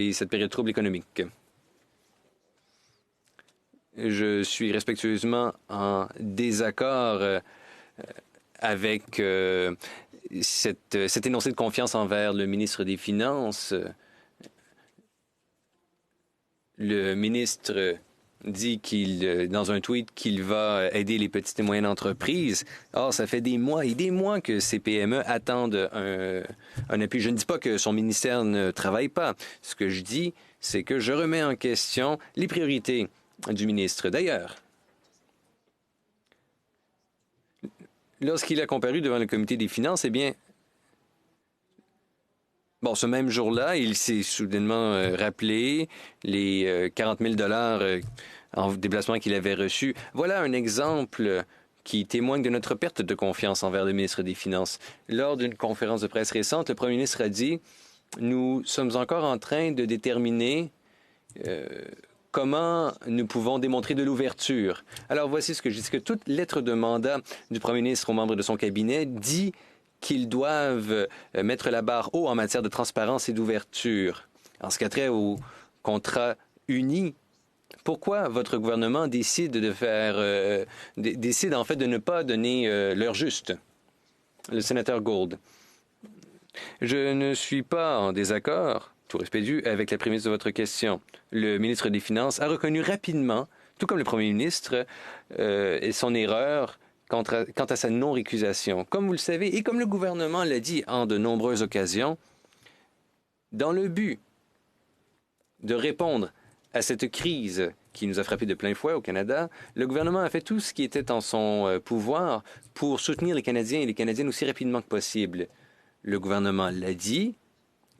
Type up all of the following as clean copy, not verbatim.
et cette période trouble économique. Je suis respectueusement en désaccord avec cet énoncé de confiance envers le ministre des Finances. Le ministre dit dans un tweet qu'il va aider les petites et moyennes entreprises. Or, ça fait des mois et des mois que ces PME attendent un appui. Je ne dis pas que son ministère ne travaille pas. Ce que je dis, c'est que je remets en question les priorités du ministre. D'ailleurs, lorsqu'il a comparu devant le comité des finances, eh bien, bon, ce même jour-là, il s'est soudainement rappelé les 40 000 en déplacement qu'il avait reçus. Voilà un exemple qui témoigne de notre perte de confiance envers le ministre des Finances. Lors d'une conférence de presse récente, le premier ministre a dit « Nous sommes encore en train de déterminer comment nous pouvons démontrer de l'ouverture. » Alors voici ce que je dis, que toute lettre de mandat du premier ministre aux membres de son cabinet dit qu'ils doivent mettre la barre haut en matière de transparence et d'ouverture. En ce qui a trait au contrat uni, pourquoi votre gouvernement décide décide en fait de ne pas donner l'heure juste? Le sénateur Gould. Je ne suis pas en désaccord, tout respect dû, avec la prémisse de votre question. Le ministre des Finances a reconnu rapidement, tout comme le premier ministre, son erreur quant à sa non-récusation. Comme vous le savez, et comme le gouvernement l'a dit en de nombreuses occasions, dans le but de répondre à cette crise qui nous a frappé de plein fouet au Canada, le gouvernement a fait tout ce qui était en son pouvoir pour soutenir les Canadiens et les Canadiennes aussi rapidement que possible. Le gouvernement l'a dit,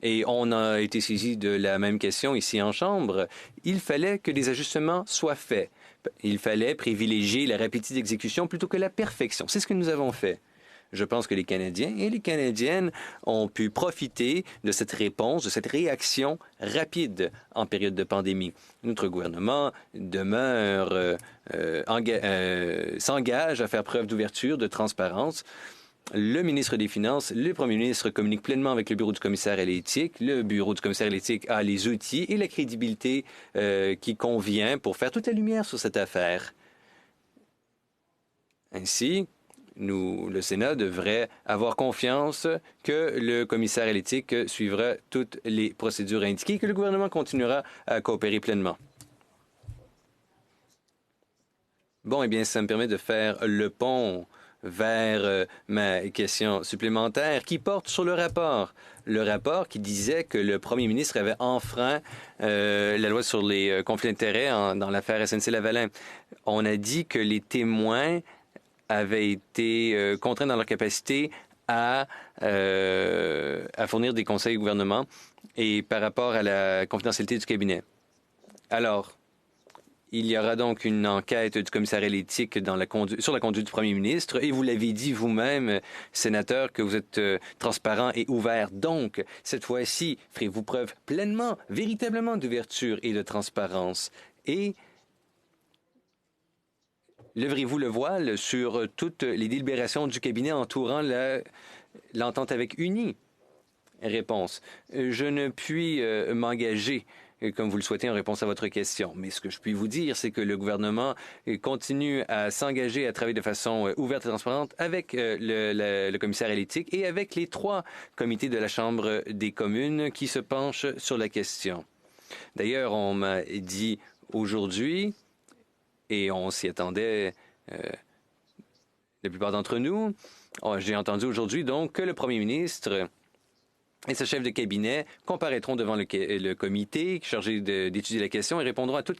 et on a été saisi de la même question ici en Chambre. Il fallait que des ajustements soient faits. Il fallait privilégier la rapidité d'exécution plutôt que la perfection. C'est ce que nous avons fait. Je pense que les Canadiens et les Canadiennes ont pu profiter de cette réponse, de cette réaction rapide en période de pandémie. Notre gouvernement s'engage à faire preuve d'ouverture, de transparence. Le ministre des Finances, le premier ministre communique pleinement avec le bureau du commissaire à l'éthique. Le bureau du commissaire à l'éthique a les outils et la crédibilité qui convient pour faire toute la lumière sur cette affaire. Ainsi, le Sénat devrait avoir confiance que le commissaire à l'éthique suivra toutes les procédures indiquées et que le gouvernement continuera à coopérer pleinement. Bon, eh bien, ça me permet de faire le pont vers ma question supplémentaire qui porte sur le rapport. Le rapport qui disait que le premier ministre avait enfreint la loi sur les conflits d'intérêts dans l'affaire SNC-Lavalin. On a dit que les témoins avaient été contraints dans leur capacité à fournir des conseils au gouvernement et par rapport à la confidentialité du cabinet. Alors, il y aura donc une enquête du commissaire à l'éthique sur la conduite du premier ministre et vous l'avez dit vous-même, sénateur, que vous êtes transparent et ouvert. Donc, cette fois-ci, ferez-vous preuve pleinement, véritablement d'ouverture et de transparence et lèverez-vous le voile sur toutes les délibérations du cabinet entourant l'entente avec Uni? Réponse. Je ne puis m'engager comme vous le souhaitez en réponse à votre question. Mais ce que je puis vous dire, c'est que le gouvernement continue à s'engager à travailler de façon ouverte et transparente avec le commissaire à l'éthique et avec les 3 comités de la Chambre des communes qui se penchent sur la question. D'ailleurs, on m'a dit aujourd'hui, et on s'y attendait la plupart d'entre nous, j'ai entendu aujourd'hui donc que le premier ministre et ce chef de cabinet comparaîtront devant le comité chargé d'étudier la question et répondront à toutes